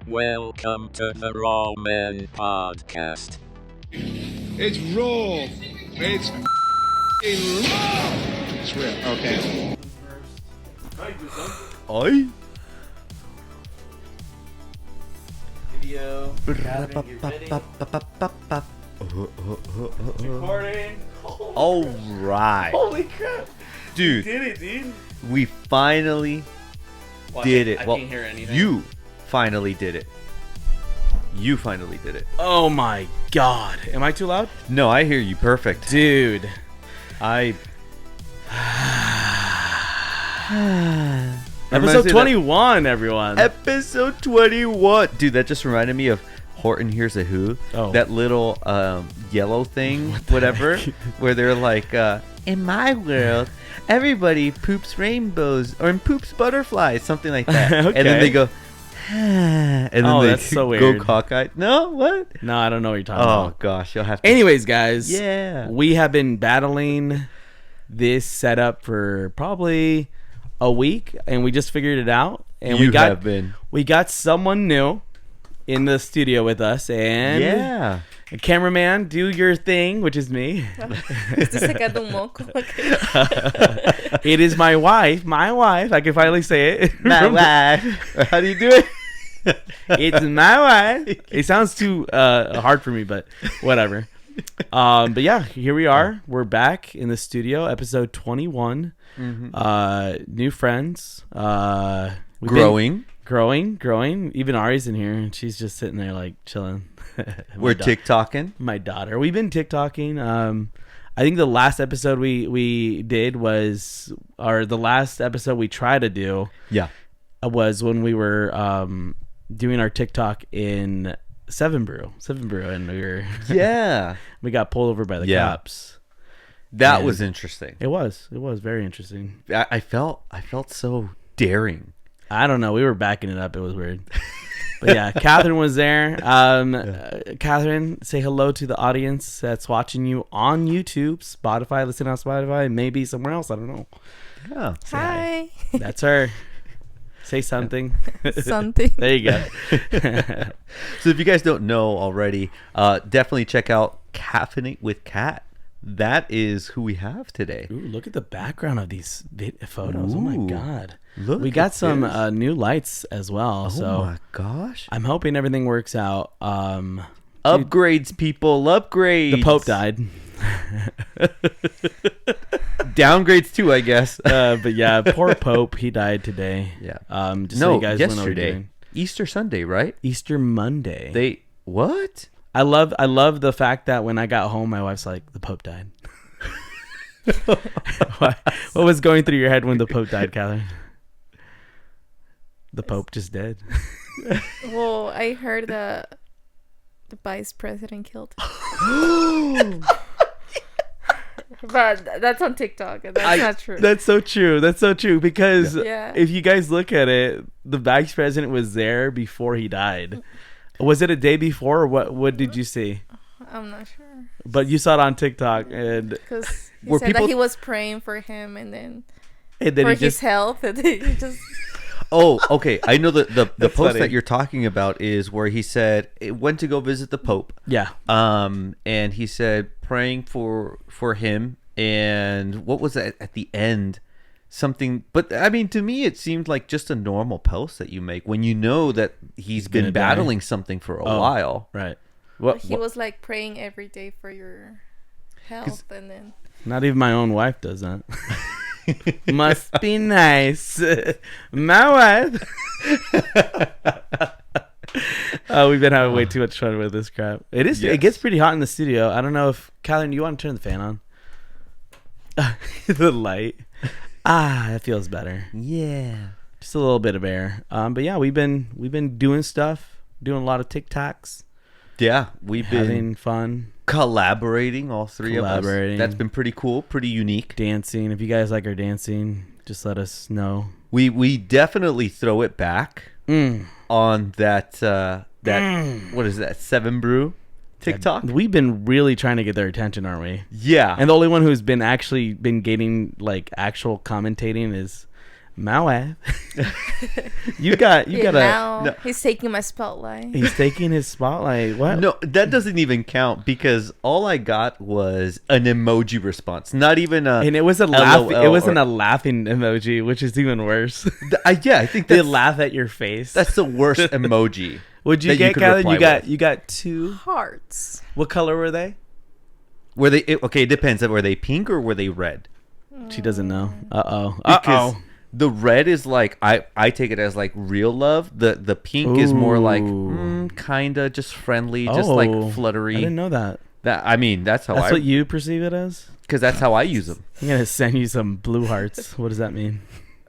Welcome to the Raw Men Podcast. It's raw. It's raw. It's real. Okay. Oi. Video. Recording. All right. Holy crap. Dude, Did it, dude. we finally did it. I can't hear anything. You finally did it. You finally did it. Oh my god. Am I too loud? No, I hear you perfect. Dude. Episode 21, everyone. Episode 21. Dude, that just reminded me of Horton Hears a Who. Oh. That little yellow thing, whatever, where they're like, in my world, everybody poops rainbows or poops butterflies, something like that. Okay. And then they go, and then they that's so go weird. cockeyed. No, what? No, I don't know what you're talking Oh, about. gosh. You'll have to. Anyways, guys. Yeah. We have been battling this setup for probably a week, and we just figured it out. And You have been. We got someone new in the studio with us, and Yeah. a cameraman, do your thing, which is me. Estoy sacando un moco. It is my wife. I can finally say it. My wife. How do you do it? It's my wife. It sounds too hard for me, but whatever. But yeah, here we are. We're back in the studio, episode 21. Mm-hmm. New friends. We've Growing. been growing. Even Ari's in here, and she's just sitting there like chilling. We're TikToking. My daughter. We've been TikToking. I think the last episode we did was, or the last episode we tried to do, Yeah. was when we were doing our TikTok in Seven Brew, and Yeah. we got pulled over by the Yeah. cops. That And was interesting. It was very interesting. I felt so daring. I don't know. We were backing it up. It was weird. But yeah, Catherine was there. Catherine, say hello to the audience that's watching you on YouTube, Spotify, listen on Spotify, maybe somewhere else. I don't know. Yeah. Hi. That's her. Say something. Something. There you go. So if you guys don't know already, definitely check out Caffeinate with Kat. That is who we have today. Ooh, look at the background of these photos. Oh my Ooh, god. look We got at some this. new lights as well. Oh so my gosh. I'm hoping everything works out. Upgrades, people. Upgrades. The Pope died. Downgrades too, I guess. But yeah, poor Pope. He died today. Yeah. Just so No, you guys know what we're yesterday. doing. Easter Sunday, right? Easter Monday. They what? I love the fact that when I got home, my wife's like, the Pope died. What was going through your head when the Pope died, Catherine? The Pope just dead. Well, I heard the vice president killed. But that's on TikTok, and that's not true. That's so true. That's so true because Yeah. if you guys look at it, the vice president was there before he died. Was it a day before, or what did you see? I'm not sure. But you saw it on TikTok, and Because he Were said people- that he was praying for him and then then for he his just health. And then he just Oh, okay. I know the That's post funny. that you're talking about is where he said it went to go visit the Pope. yeah. And he said praying for him, and what was that at the end? Something, but I mean, to me, it seemed like just a normal post that you make when you know that he's been gonna die. battling something for a while. Right. he was like praying every day for your health, and then Not even my own wife does that. Must be nice. My wife. We've been having way too much fun with this crap. It is. Yes. It gets pretty hot in the studio. I don't know if Catherine, you want to turn the fan on? The light. That feels better. Yeah. Just a little bit of air. But yeah, we've been doing stuff, doing a lot of TikToks, Yeah, we've been having fun, collaborating, all three of us. Collaborating. That's been pretty cool, pretty unique. dancing. If you guys like our dancing, just let us know. We definitely throw it back on that what is that, Seven Brew TikTok? We've been really trying to get their attention, aren't we? Yeah. And the only one who's been getting like actual commentating is Mao. you got now no. he's taking my spotlight. He's taking his spotlight. What? No, that doesn't even count because all I got was an emoji response, not even a. And it was a laugh. It wasn't a laughing emoji, which is even worse. Yeah, I think They that's, laugh at your face. that's the worst emoji. What'd you that get, could Calvin? reply with. You got 2. Hearts. What color were they? Were they okay? It depends. Were they pink or were they red? She doesn't know. Because Uh-oh. the red is like I take it as like real love. The pink is more like kinda just friendly, just like fluttery. I didn't know that. That's how That's what you perceive it as? because that's how I use them. I'm going to send you some blue hearts. What does that mean?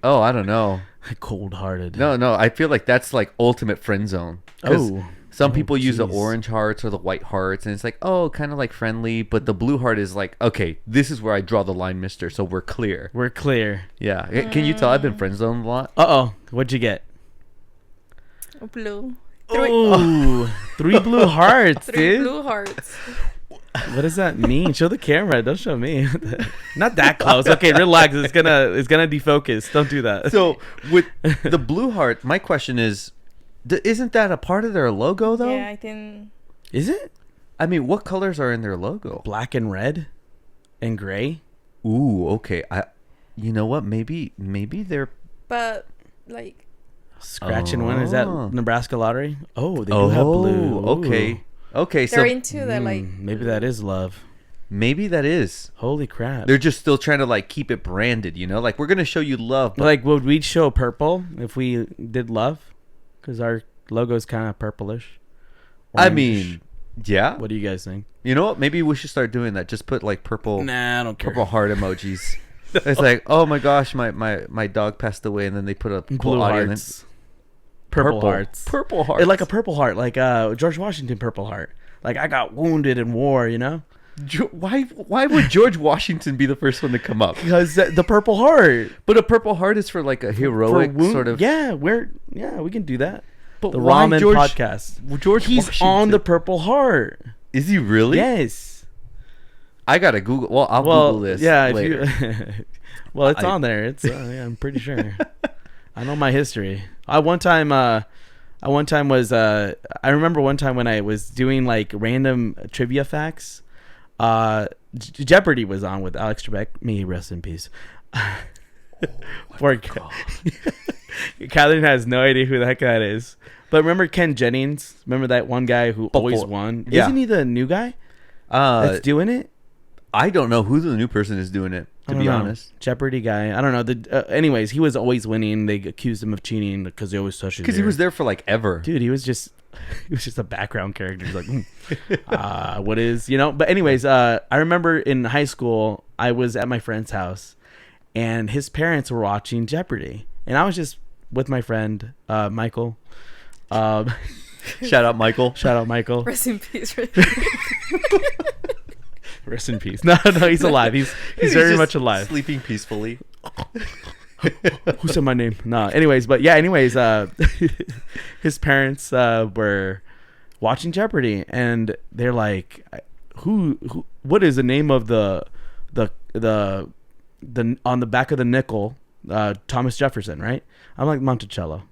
Oh, I don't know. Cold-hearted. No. I feel like that's like ultimate friend zone. 'Cause Oh. some people use the jeez. orange hearts or the white hearts, and it's like, oh, kind of like friendly. But the blue heart is like, okay, this is where I draw the line, mister. So we're clear. We're clear. Yeah. Can you tell I've been friend zoned a lot? Uh-oh. What'd you get? Blue. Ooh. 3 blue hearts, 3 dude. blue hearts. What does that mean? Show the camera. Don't show me. Not that close. Okay, relax. It's gonna defocus. Don't do that. So with the blue heart, my question is, isn't that a part of their logo though? Yeah, I think. Is it I mean, what colors are in their logo? black and red and gray? Ooh, okay. You know what? Maybe they're. But like, Scratch and win. Is that Oh. Nebraska lottery? Oh, they do have blue. Ooh. Okay. Okay, so they're into the like. Maybe that is love. maybe that is. Holy crap. They're just still trying to like keep it branded, you know? Like we're gonna show you love, but Like, would we show purple if we did love? Because our logo's kind of purplish. I Orange. mean, yeah. What do you guys think? You know what? Maybe we should start doing that. Just put like purple Nah, I don't care. purple heart emojis. It's like, oh my gosh, my dog passed away, and then they put a cool Blue audio and hearts. then- Purple hearts. Purple hearts. Like a purple heart, like George Washington purple heart. Like I got wounded in war, you know? Why would George Washington be the first one to come up? Because the purple heart. But a purple heart is for like a heroic sort of. Yeah, we can do that. But The why Ramen George- Podcast. George He's Washington? on the purple heart. Is he really? Yes. I gotta Google. Well, I'll Google this. Yeah, later. if you well, it's on there. It's yeah, I'm pretty sure. I know my history. I remember one time when I was doing like random trivia facts. Jeopardy was on with Alex Trebek. May he rest in peace. Poor Catherine has no idea who the heck that is. But remember Ken Jennings? Remember that one guy who always won? Yeah. Isn't he the new guy that's doing it? I don't know who the new person is doing it. To be honest, Jeopardy guy. I don't know. Anyways, he was always winning. They accused him of cheating because they always touched his because he ear. was there for like ever. Dude, he was just a background character. He's like, what is, you know? But anyways, I remember in high school, I was at my friend's house, and his parents were watching Jeopardy, and I was just with my friend Michael. Shout out Michael. Shout out Michael. Rest in peace. Rest in peace. No, he's alive. He's very just much alive. sleeping peacefully. Who said my name? No. Anyways, his parents were watching Jeopardy, and they're like, "Who? What is the name of the on the back of the nickel? Thomas Jefferson, right?" I'm like, Monticello.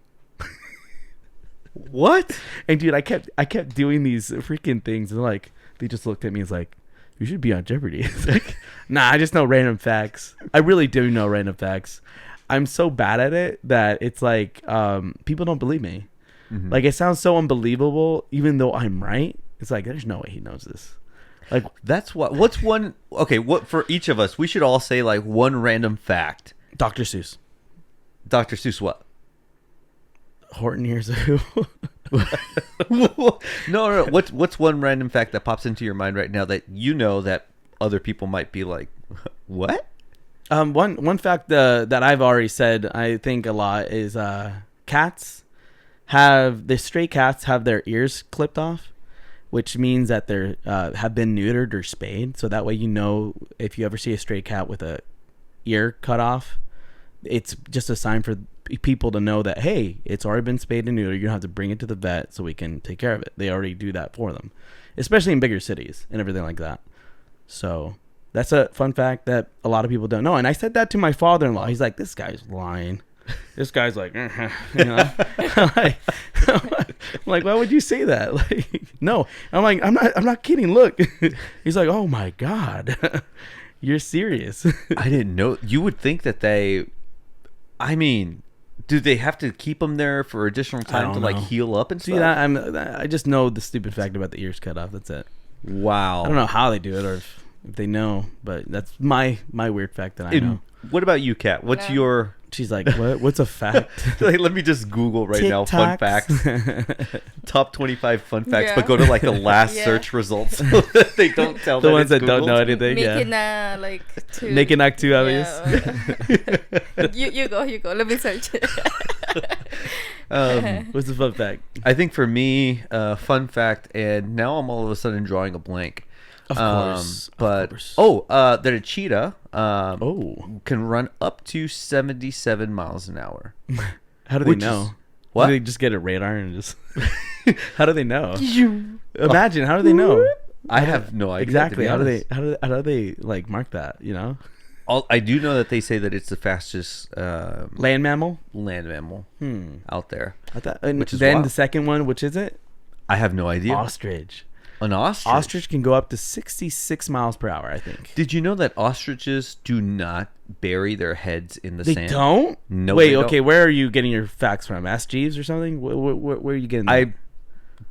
What? And dude, I kept doing these freaking things, and like they just looked at me and was like, "You should be on Jeopardy." It's like, nah, I just know random facts. I really do know random facts. I'm so bad at it that it's like people don't believe me. Mm-hmm. Like it sounds so unbelievable, even though I'm right. It's like there's no way he knows this. Like That's what. What's one? Okay, what for each of us? We should all say like one random fact. Dr. Seuss. Dr. Seuss, what? Horton Hears a Who. No. What's one random fact that pops into your mind right now that you know that other people might be like, what? One fact that I've already said, I think a lot is stray cats have their ears clipped off, which means that they're have been neutered or spayed. So that way, you know, if you ever see a stray cat with a ear cut off, it's just a sign for people to know that, hey, it's already been spayed and neutered. You don't have to bring it to the vet so we can take care of it. They already do that for them, especially in bigger cities and everything like that. So that's a fun fact that a lot of people don't know. And I said that to my father-in-law. He's like, this guy's lying. This guy's like, you know, like, I'm like, why would you say that? Like, no, I'm like, I'm not kidding. Look, he's like, oh my God, you're serious. I didn't know. You would think that I mean, do they have to keep them there for additional time to like heal up and See, stuff? I just know the stupid fact about the ears cut off. That's it. Wow. I don't know how they do it or if they know, but that's my weird fact that I know. What about you, Kat? What's your... She's like, what? What's a fact? Like, let me just Google right now fun facts. Top 25 fun facts, but go to like the last search results so that they don't tell the that ones it's that don't Googled. know anything. Make it like too. Make it not too obvious. Yeah. you go. Let me search it. What's the fun fact? I think for me, fun fact, and now I'm all of a sudden drawing a blank. Of course. But of course. that a cheetah can run up to 77 miles an hour. How do they know? What? Do they just get a radar and just... How do they know? Imagine, how do they know? I have no idea. Exactly. How do they like mark that, you know? I do know that they say that it's the fastest Land mammal? land mammal out there. I thought, and Which is then wild. the second one, which is it? I have no idea. Ostrich. An ostrich? Ostrich can go up to 66 miles per hour, I think. Did you know that ostriches do not bury their heads in the They sand? don't? No. Wait, they okay, don't. where are you getting your facts from? Ask Jeeves or something? Where are you getting that? I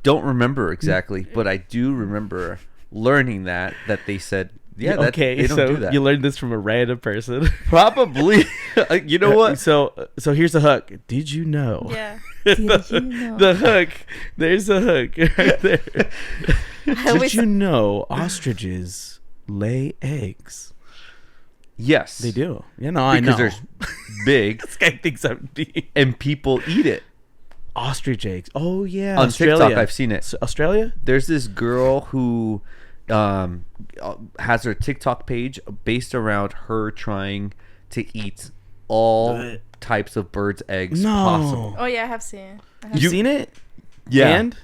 don't remember exactly, but I do remember learning that they said, yeah, that, okay, they don't so do that. you learned this from a random person. Probably. You know what? So here's the hook. Did you know? Yeah. Did you know? The hook. There's the hook right there. I Did wish- you know ostriches lay eggs? Yes. They do. You know, I know. Because they're big This guy thinks I'm deep. and people eat it. Ostrich eggs. Oh yeah. On Australia. TikTok, I've seen it. Australia? There's this girl who has her TikTok page based around her trying to eat all types of birds' eggs No. possible. Oh yeah, I have seen it. I have You seen it? Yeah. And?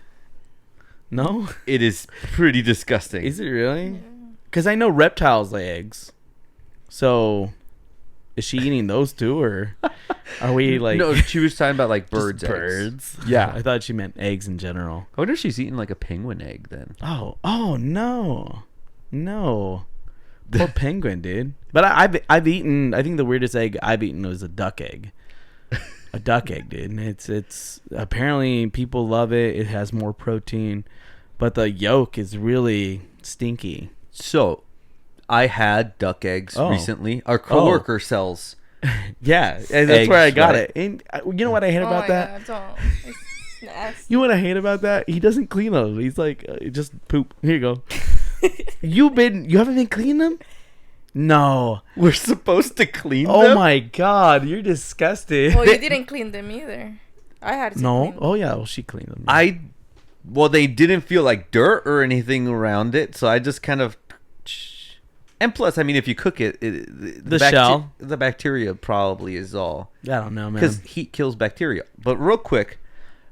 No? It is pretty disgusting. Is it really? Because I know reptiles lay eggs. So, is she eating those too, or are we like... No, she was talking about like just birds' eggs. birds? Yeah. I thought she meant eggs in general. I wonder if she's eating like a penguin egg then. Oh no. Poor penguin, dude. But I've eaten, I think the weirdest egg I've eaten was a duck egg. A duck egg, dude. It's apparently people love it. It has more protein, but the yolk is really stinky. So, I had duck eggs Oh. recently. Our coworker sells. Yeah, and that's where I Eggs, got right. it. And you know what I hate Oh about my that? God, don't. It's nasty. You know what I hate about that? He doesn't clean them. He's like, just poop. Here you go. You haven't been cleaning them? No. We're supposed to clean them? Oh my God, you're disgusting. Oh, you didn't clean them either. I had to No. clean them. Oh yeah. Well, she cleaned them. Well, they didn't feel like dirt or anything around it, so I just kind of... And plus, I mean, if you cook it, The shell? the bacteria probably is all... I don't know, man. Because heat kills bacteria. But real quick,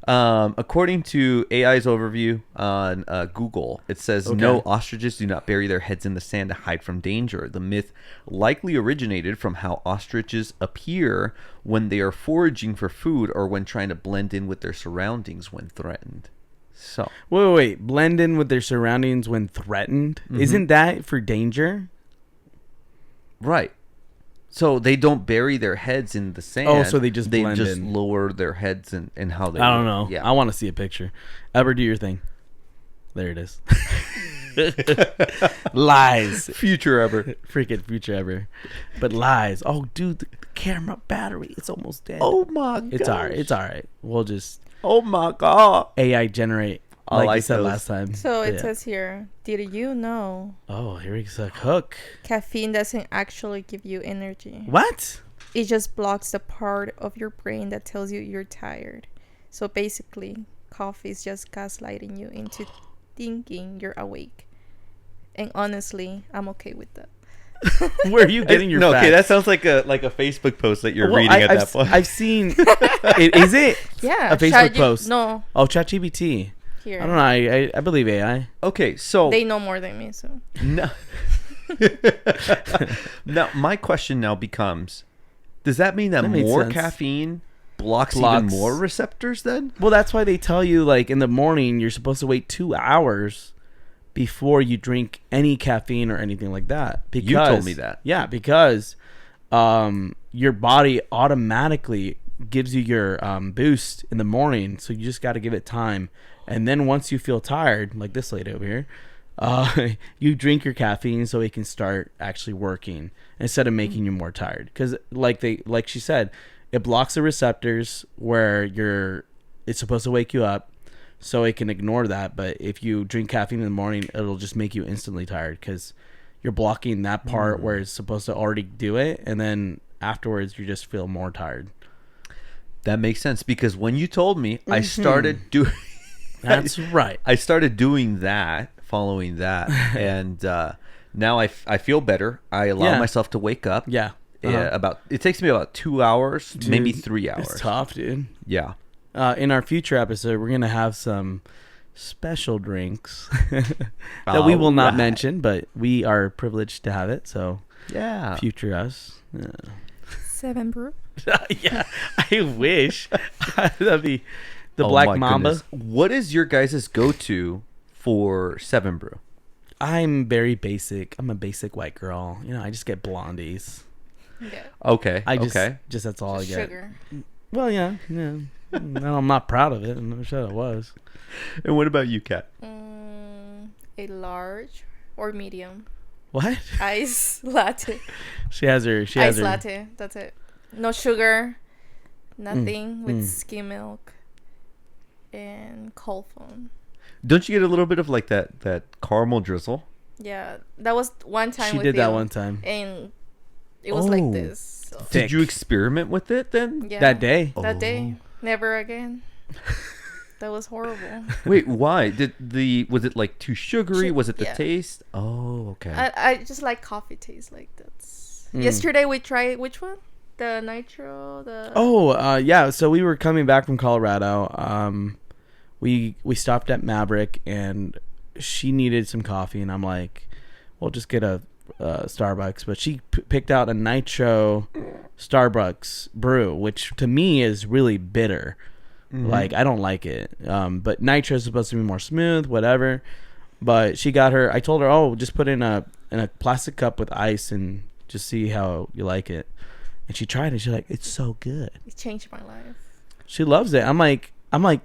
according to AI's overview on Google, it says, no, ostriches do not bury their heads in the sand to hide from danger. The myth likely originated from how ostriches appear when they are foraging for food or when trying to blend in with their surroundings when threatened. So, Wait. Blend in with their surroundings when threatened. Isn't that for danger? right. So they don't bury their heads in the sand. Oh, so they just blend in. lower their heads and how they I don't look. know. Yeah. I want to see a picture. Ever do your thing. There it is. Lies. Future ever. Freaking future ever. But lies. Oh, dude, the camera battery. It's almost dead. Oh my god. It's alright. It's alright. We'll just Oh my god. AI generate. I Like you like said those. last time. So it Yeah. says here, did you know Oh, here we go. Hook. caffeine doesn't actually give you energy? What? It just blocks the part of your brain that tells you you're tired. So basically, coffee is just gaslighting you into thinking you're awake. And honestly, I'm okay with that. Where are you getting your No, okay, facts? that sounds like a Facebook post that you're Well, reading at that point. I've seen. Is it? Yeah. A Facebook post. No, Oh, ChatGPT. here. I don't know. I believe AI. Okay, so They know more than me, so. no. Now my question now becomes, Does that mean that, That makes more sense. caffeine blocks even more receptors then? Well, that's why they tell you, like, in the morning, you're supposed to wait 2 hours before you drink any caffeine or anything like that. Because, You told me that. Yeah, because your body automatically gives you your boost in the morning, so you just got to give it time. And then once you feel tired, like this lady over here, you drink your caffeine so it can start actually working instead of making you more tired. Because like she said, it blocks the receptors where it's supposed to wake you up, so it can ignore that. But if you drink caffeine in the morning, it'll just make you instantly tired because you're blocking that part where it's supposed to already do it, and then afterwards you just feel more tired. That makes sense, because when you told me, I started doing. That's right. I started doing that, following that, and now I feel better. I allow myself to wake up. Yeah. It takes me about 2 hours, Dude, maybe 3 hours. It's tough, dude. Yeah. In our future episode, we're gonna have some special drinks that we will not mention, but we are privileged to have it. So Yeah. future us. Yeah. 7 Brew. Yeah, I wish. That'd be the Oh Black my Mamba. goodness. What is your guys' go-to for 7 Brew? I'm very basic. I'm a basic white girl. You know, I just get blondies. Yeah. Okay. I just okay. that's all I get. Sugar. Well, yeah. No, I'm not proud of it. I wish I was. And what about you, Kat? A large or medium What? ice latte. She has Ice latte. That's it. No sugar. Nothing with mm. skim milk and cold foam. Don't you get a little bit of like that caramel drizzle? Yeah, that was one time. She with did that you, one time. and it was Oh. like this. So. Thick. Did you experiment with it then? Yeah, That day? That day, never again. That was horrible. Wait, why? Was it like too sugary? Was it the Yeah. taste? Oh, okay. I just like coffee taste like that. Yesterday we tried which one? The nitro. Yeah. So we were coming back from Colorado. We stopped at Maverick, and she needed some coffee, and I'm like, "Well, just get a Starbucks." But she picked out a nitro Starbucks brew, which to me is really bitter. Like, I don't like it. But nitro is supposed to be more smooth, whatever. But she got her. I told her, "Oh, just put in a plastic cup with ice and just see how you like it." And she tried it. She's like, "It's so good." It changed my life. She loves it. I'm like,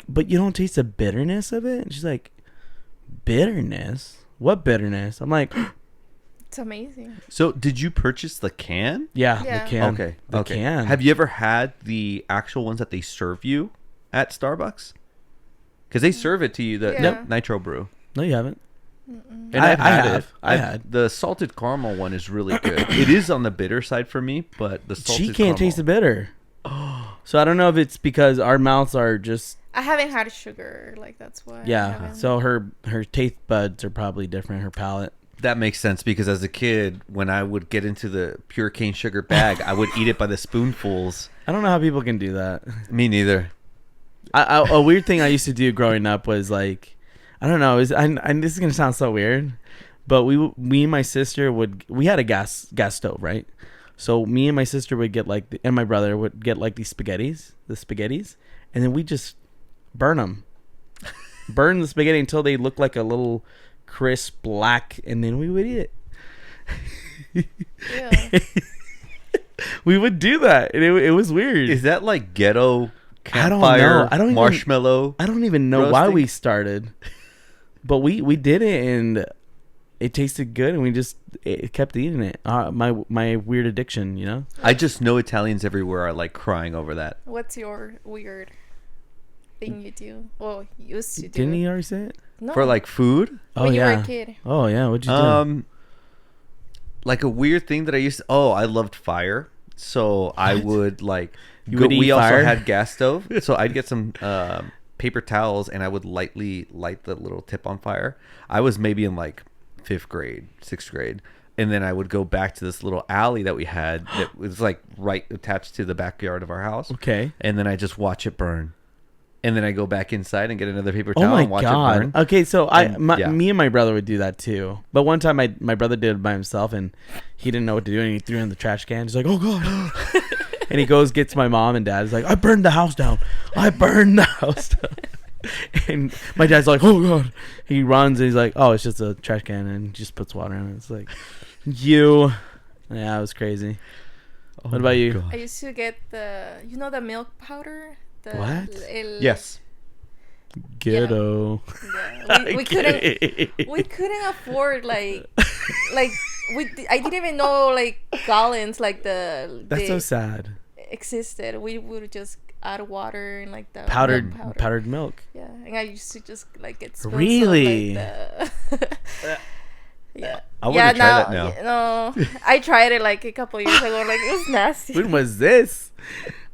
"But you don't taste the bitterness of it?" And she's like, "Bitterness? What bitterness?" I'm like, It's amazing. So, did you purchase the can? "Yeah, Yeah. the can. Okay. the okay. can." Have you ever had the actual ones that they serve you at Starbucks? Because they serve it to you, the Yeah. nitro brew. No, you haven't. And I I've had have. it. I had. The salted caramel one is really good. It is on the bitter side for me, but the salted She can't taste the bitter. So I don't know if it's because our mouths are just I haven't had sugar. Like that's why. I yeah. haven't. So her taste buds are probably different. Her palate. That makes sense, because as a kid, when I would get into the pure cane sugar bag, I would eat it by the spoonfuls. I don't know how people can do that. Me neither. A weird thing I used to do growing up was like, I don't know. This is gonna sound so weird, but me and my sister we had a gas stove, right? So me and my sister would get and my brother would get like the spaghettis, and then we just burn the spaghetti until they look like a little crisp black, and then we would eat it. Yeah. We would do that, and it was weird. Is that like ghetto I don't campfire know. I don't even- marshmallow? I don't even know why roasting? we started, but we did it, and it tasted good, and we just kept eating it. My weird addiction, you know. I just know Italians everywhere are like crying over that. What's your weird thing you do? Well, you used to do. Didn't he already say it? No. For like food? when you were a kid. Oh yeah. What'd you do? Like a weird thing that I used to, I loved fire. So I would like You would eat we also fire? had gas stove. So I'd get some paper towels, and I would lightly light the little tip on fire. I was maybe in like 5th grade, 6th grade. And then I would go back to this little alley that we had that was like right attached to the backyard of our house. Okay. And then I just watch it burn. And then I go back inside and get another paper Oh towel my and watch it god. burn. Okay, so Yeah. me and my brother would do that too. But one time my brother did it by himself, and he didn't know what to do, and he threw it in the trash can. He's like, "Oh god." And he goes, gets my mom and dad. He's like, I burned the house down. I burned the house down. And my dad's like, oh God. He runs and he's like, oh, it's just a trash can, and just puts water in it. It's like, yeah, it was crazy. What about you? I used to get the milk powder. What? Yes. Ghetto. Yeah. We couldn't afford I didn't even know like gallons like That's so sad. existed. We would just add water and like the Powdered milk. Yeah, and I used to just like get spoons Really? of, like, yeah. I want to try that now. No, I tried it like a couple years ago. Like it was nasty. When was this?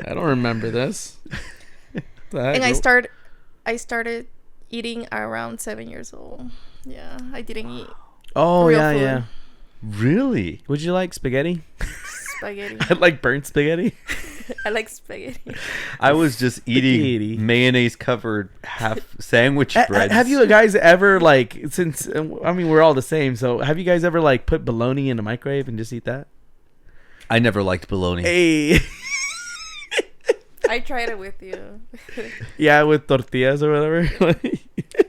I don't remember this. And I started eating around 7 years old. Yeah, I didn't eat Oh real yeah, food. yeah. Really? Would you like spaghetti? Spaghetti. I like burnt spaghetti. I like spaghetti. I was just eating Spaghetti. mayonnaise covered half sandwich breads. Have you guys ever since I mean we're all the same, so have you guys ever put bologna in the microwave and just eat that? I never liked bologna. Hey. I tried it with you. Yeah, with tortillas or whatever.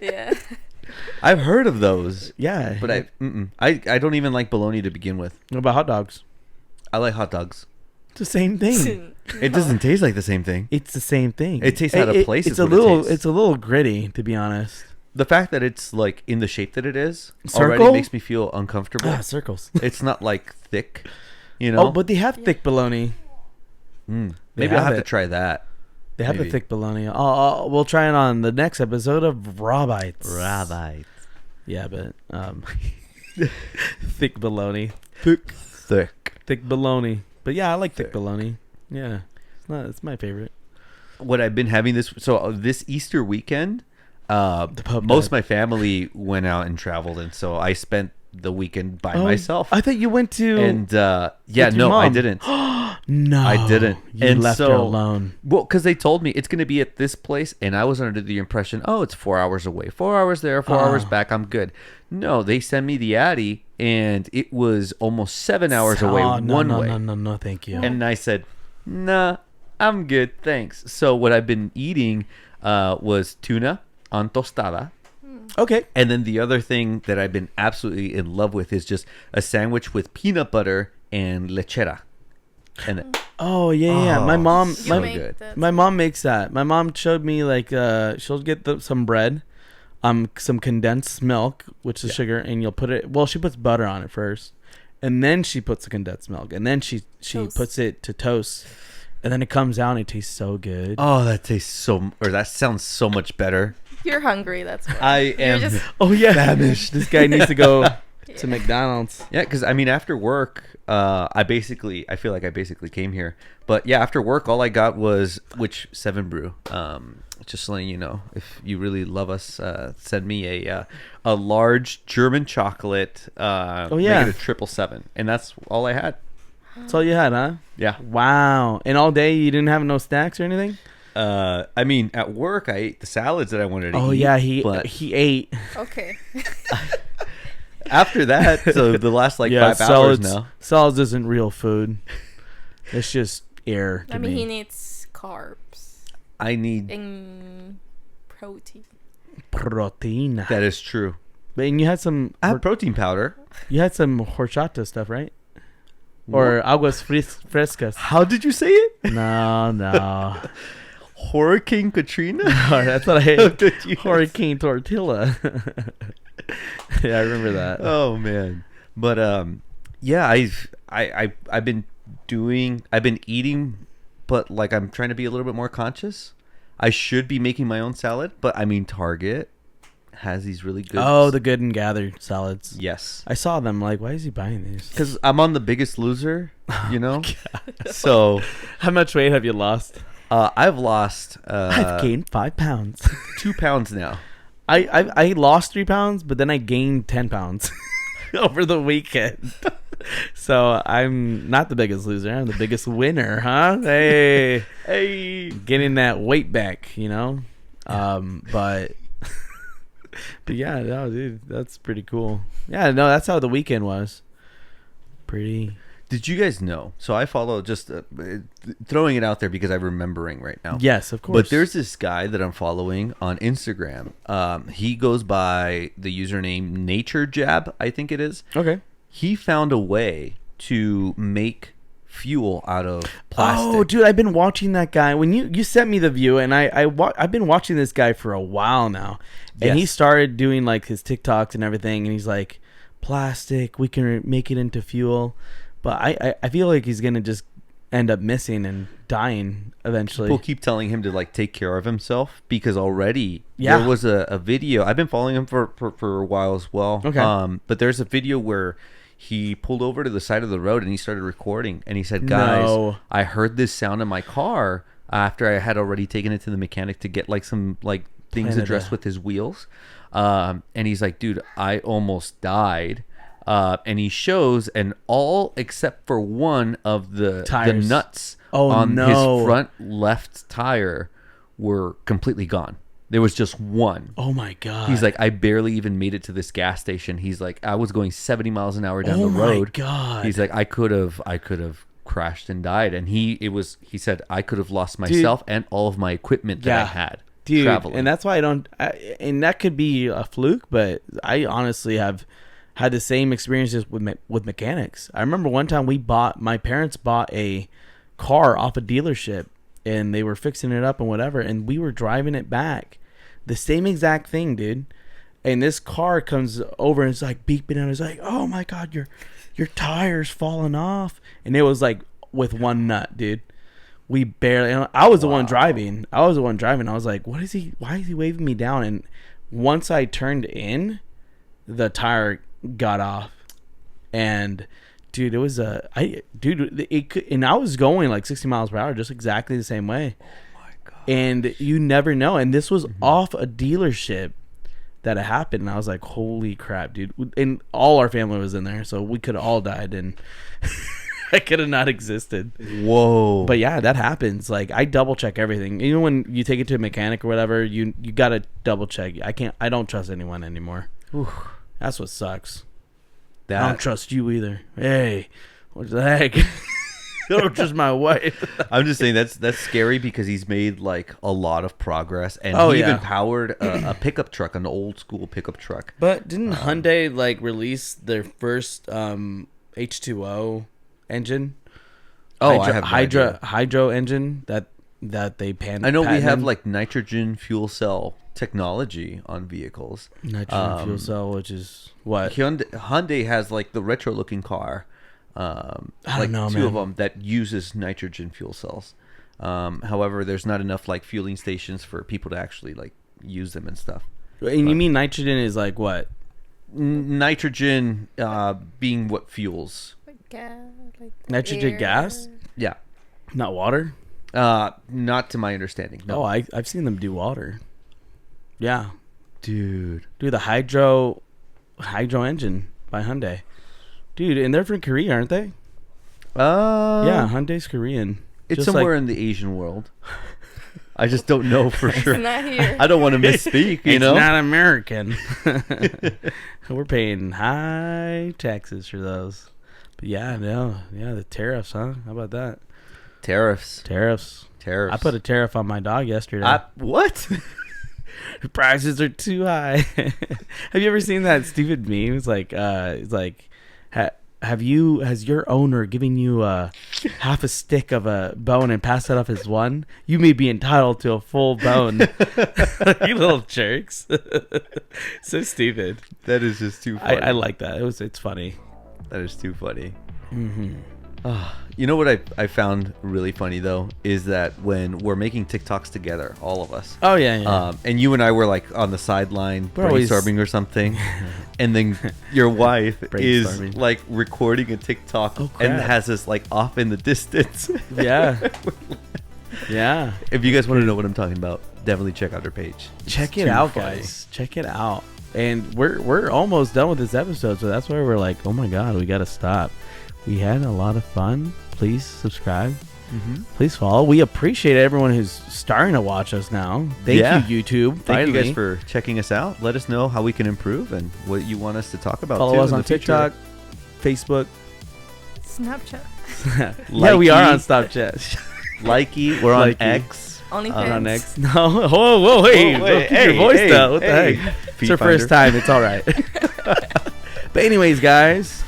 Yeah. I've heard of those. Yeah. But I don't even like bologna to begin with. What about hot dogs? I like hot dogs. It's the same thing. It doesn't taste like the same thing. It's the same thing. It tastes out of place. It's is a what it little. tastes. It's a little gritty, to be honest. The fact that it's like in the shape that it is Circle? already makes me feel uncomfortable. Circles. It's not like thick, you know. Oh, but they have thick bologna. Maybe have I'll have to it. try that. They have the Maybe. thick bologna. We'll try it on the next episode of Raw Bites. Rabbi. Yeah, but thick bologna. Thick. Bologna. But yeah, I like thick bologna. Yeah, it's my favorite. What I've been having this Easter weekend, pub most night. of my family went out and traveled, and so I spent the weekend by myself. I thought you went to. And with yeah, your no, I mom. didn't. No, I didn't. You And left her so- alone. Well, because they told me it's going to be at this place, and I was under the impression, oh, it's 4 hours away, 4 hours there, 4 hours back, I'm good. No, they sent me the Addy, and it was almost 7 hours away one way. No, thank you. And I said, nah, I'm good, thanks. So what I've been eating was tuna on tostada. Okay. And then the other thing that I've been absolutely in love with is just a sandwich with peanut butter and lechera. And Oh yeah. My mom. You so make good. that. My mom makes that. My mom showed me she'll get some bread, some condensed milk, which is sugar, and you'll put it. Well, she puts butter on it first, and then she puts the condensed milk, and then she Toast. puts it to toast, and then it comes out and it tastes so good. oh, that sounds so much better. You're hungry. That's why. I You're am. just Oh yeah, this guy needs to go to McDonald's. Yeah, because I mean, after work, I feel like I basically came here. But yeah, after work, all I got was 7 Brew. Just letting you know, if you really love us, send me a large German chocolate. Oh, yeah. Make it a 777, and that's all I had. That's all you had, huh? Yeah. Wow. And all day you didn't have no snacks or anything? I mean, at work, I ate the salads that I wanted to eat. Oh yeah, but he ate. okay. after that, so the last 5 hours salads, now. Salads isn't real food. It's just air to I mean, me. he needs carbs I need. and protein. Protein. That is true. But and you had some. I have protein powder. You had some horchata stuff, right? Or aguas frescas. How did you say it? No. Hurricane Katrina? That's what I How hate. did you Hurricane tortilla. Yeah, I remember that. Oh man. But yeah, I've been eating, but I'm trying to be a little bit more conscious. I should be making my own salad, but I mean Target has these really good. Oh, the Good and Gather salads. yes. I saw them. Like, why is he buying these? Because I'm on The Biggest Loser, you know. So How much weight have you lost? I've lost I've gained 5 pounds. 2 pounds now. I lost 3 pounds, but then I gained 10 pounds over the weekend. So I'm not the biggest loser. I'm the biggest winner, huh? Hey, getting that weight back, you know. But yeah, no, dude, that's pretty cool. Yeah, no, that's how the weekend was. Pretty. Did you guys know? So I follow, just throwing it out there because I'm remembering right now. Yes, of course. But there's this guy that I'm following on Instagram. He goes by the username NatureJab, I think it is. Okay. He found a way to make fuel out of plastic. Oh, dude, I've been watching that guy. When you sent me the view, and I've been watching this guy for a while now. And he started doing like his TikToks and everything, and he's like, plastic, we can make it into fuel. But I feel like he's going to just end up missing and dying eventually. People keep telling him to like take care of himself because already there was a video. I've been following him for a while as well. Okay. But there's a video where he pulled over to the side of the road and he started recording. And he said, guys, I heard this sound in my car after I had already taken it to the mechanic to get like some like things addressed with his wheels. And he's like, dude, I almost died. And he shows, and all except for one of the nuts on his front left tire were completely gone. There was just one. Oh my God. He's like, I barely even made it to this gas station. He's like, I was going 70 miles an hour down the road. Oh my God. He's like, I could have crashed and died. And he said, I could have lost myself and all of my equipment that I had. Dude, traveling. and that's why and that could be a fluke, but I honestly have had the same experiences with mechanics. I remember one time my parents bought a car off a dealership, and they were fixing it up and whatever, and we were driving it back. The same exact thing, dude. And this car comes over and it's like beeping, and it's like, oh my God, your tire's falling off. And it was like with one nut, dude. We barely, I was the one driving. I was like, why is he waving me down? And once I turned in, the tire got off. And dude, it was and I was going like 60 miles per hour, just exactly the same way. Oh my God. And you never know. And this was off a dealership that it happened. And I was like, holy crap, dude. And all our family was in there, so we could have all died, and I could have not existed. Whoa. But yeah, that happens. Like, I double check everything. Even when you take it to a mechanic or whatever, you gotta double check. I don't trust anyone anymore. Oof. That's what sucks. I don't trust you either. Hey, what the heck? I don't trust my wife. I'm just saying that's scary because he's made like a lot of progress, and he even powered a pickup truck, an old school pickup truck. But didn't Hyundai like release their first H2O engine? Oh, I have no idea. Hydro engine that they I know we have like nitrogen fuel cell technology on vehicles. Nitrogen fuel cell, which is what? Hyundai has like the retro looking car. I don't know, two man. of them that uses nitrogen fuel cells. However, there's not enough like fueling stations for people to actually like use them and stuff. And you mean nitrogen is like what? Nitrogen being what fuels. Nitrogen gas? Yeah. Not water? Not to my understanding. No. Oh, I've seen them do water. Yeah. Dude, the hydro engine by Hyundai. Dude, and they're from Korea, aren't they? Yeah, Hyundai's Korean. It's just somewhere in the Asian world. I just don't know for sure. It's not here. I don't want to misspeak, you know? It's not American. We're paying high taxes for those. But yeah, the tariffs, huh? How about that? Tariffs. I put a tariff on my dog yesterday. What? Prices are too high. Have you ever seen that stupid meme? It's like, has your owner given you half a stick of a bone and passed it off as one? You may be entitled to a full bone. You little jerks. So stupid. That is just too funny. I like that. It's funny. That is too funny. Mm-hmm. You know what I found really funny though is that when we're making TikToks together, all of us. Oh yeah. And you and I were like on the sideline brainstorming or something, and then your wife is like recording a TikTok and has us like off in the distance. Yeah. Yeah. If you guys want to know what I'm talking about, definitely check out her page. Check it out, guys. Check it out. And we're almost done with this episode, so that's why we're like, oh my God, we got to stop. We had a lot of fun. Please subscribe. Mm-hmm. Please follow. We appreciate everyone who's starting to watch us now. Thank you, YouTube. Thank you guys for checking us out. Let us know how we can improve and what you want us to talk about. Follow us on TikTok, Facebook, Snapchat. Yeah, we are Likey. on Snapchat. Likey, we're on Likey. X. OnlyFans. On X. No. Whoa, wait. Whoa, Don't keep your voice down. What the heck? It's her first time. It's all right. But anyways, guys,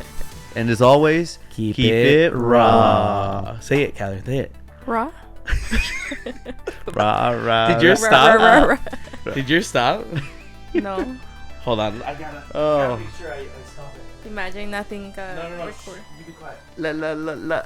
And as always, keep Keep it it raw. Say it, Catherine. Say it. Raw? rah, rah, Did yours rah. stop? Rah, rah, rah. Did yours stop? No. Hold on. I gotta Oh. make sure I stop it. Imagine nothing No. record. You be quiet. La, la, la, la.